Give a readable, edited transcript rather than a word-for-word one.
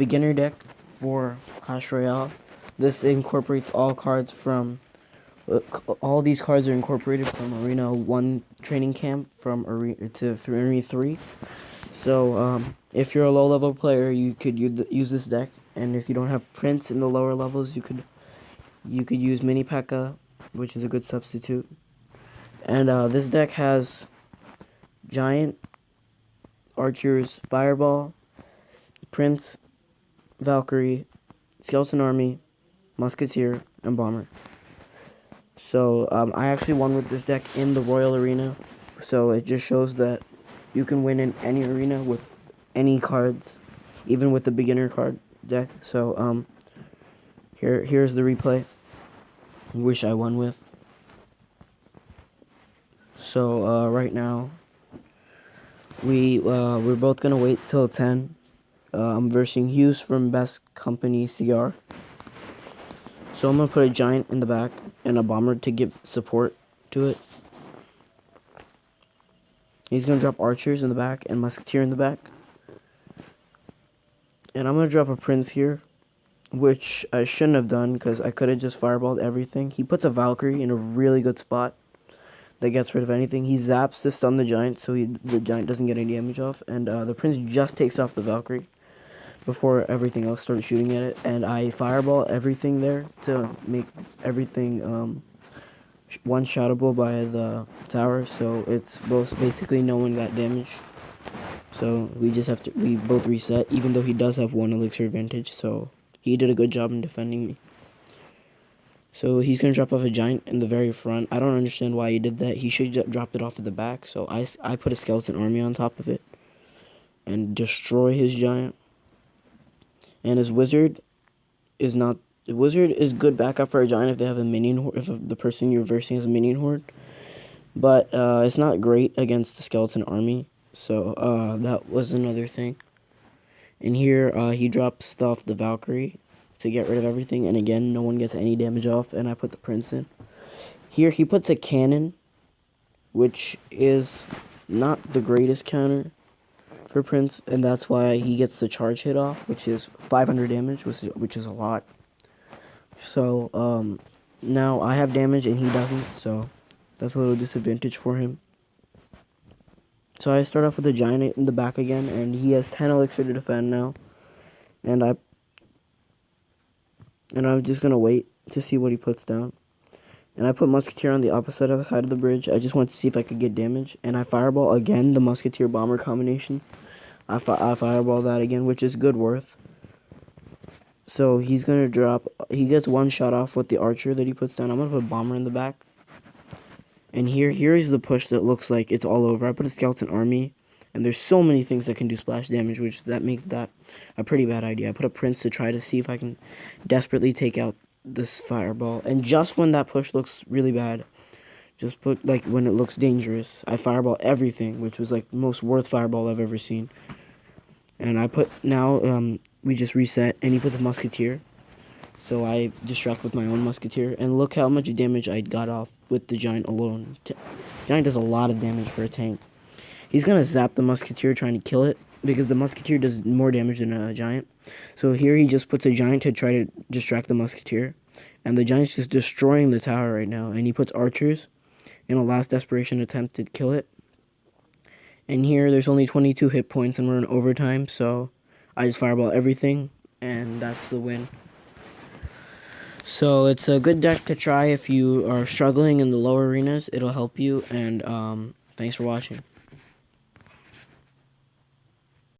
beginner deck for Clash Royale. This incorporates all cards from all these cards are incorporated from Arena 1 training camp from Arena to Arena 3. So if you're a low level player, you could use this deck, and if you don't have Prince in the lower levels, you could use Mini P.E.K.K.A, which is a good substitute. And this deck has Giant, Archers, Fireball, Prince, Valkyrie, Skeleton Army, Musketeer, and Bomber. So I actually won with this deck in the Royal Arena. So it just shows that you can win in any arena with any cards, even with the beginner card deck. So here's the replay, which I won with. So right now we're both gonna wait till 10. I'm versing Hughes from Best Company CR. So I'm gonna put a Giant in the back and a Bomber to give support to it. He's gonna drop Archers in the back and Musketeer in the back. And I'm gonna drop a Prince here, which I shouldn't have done because I could have just fireballed everything. He puts a Valkyrie in a really good spot that gets rid of anything. He zaps to stun the Giant, so the Giant doesn't get any damage off. And the Prince just takes off the Valkyrie before everything else starts shooting at it. And I fireball everything there to make everything one-shotable by the tower. So it's basically no one got damaged. So we both reset, even though he does have 1 elixir advantage. So he did a good job in defending me. So he's going to drop off a Giant in the very front. I don't understand why he did that. He should have dropped it off at the back. So I put a Skeleton Army on top of it and destroy his Giant. And his Wizard is not... The Wizard is good backup for a Giant if they have a minion horde, if the person you're versing has a minion horde. But it's not great against the Skeleton Army. So that was another thing. And here he drops off the Valkyrie to get rid of everything, and again no one gets any damage off, and I put the Prince in. Here he puts a cannon, which is not the greatest counter for Prince, and that's why he gets the charge hit off, which is 500 damage, which is a lot. So now I have damage and he doesn't, so that's a little disadvantage for him. So I start off with the Giant in the back again, and he has 10 elixir to defend now. And I'm just going to wait to see what he puts down. And I put Musketeer on the opposite side of the bridge. I just want to see if I could get damage. And I fireball again the Musketeer Bomber combination. I fireball that again, which is good worth. So he's going to drop... He gets 1 shot off with the Archer that he puts down. I'm going to put Bomber in the back. And here is the push that looks like it's all over. I put a Skeleton Army, and there's so many things that can do splash damage, which that makes that a pretty bad idea. I put a Prince to try to see if I can desperately take out this fireball. And just when that push looks really bad, just put like when it looks dangerous, I fireball everything, which was like the most worth fireball I've ever seen. And I put we just reset, and he puts a Musketeer. So I distract with my own Musketeer, and look how much damage I got off with the Giant alone. Giant does a lot of damage for a tank. He's going to zap the Musketeer trying to kill it, because the Musketeer does more damage than a Giant. So here he just puts a Giant to try to distract the Musketeer, and the Giant's just destroying the tower right now, and he puts Archers in a last desperation attempt to kill it. And here there's only 22 hit points, and we're in overtime, so I just fireball everything, and that's the win. So it's a good deck to try if you are struggling in the lower arenas. It'll help you, and thanks for watching.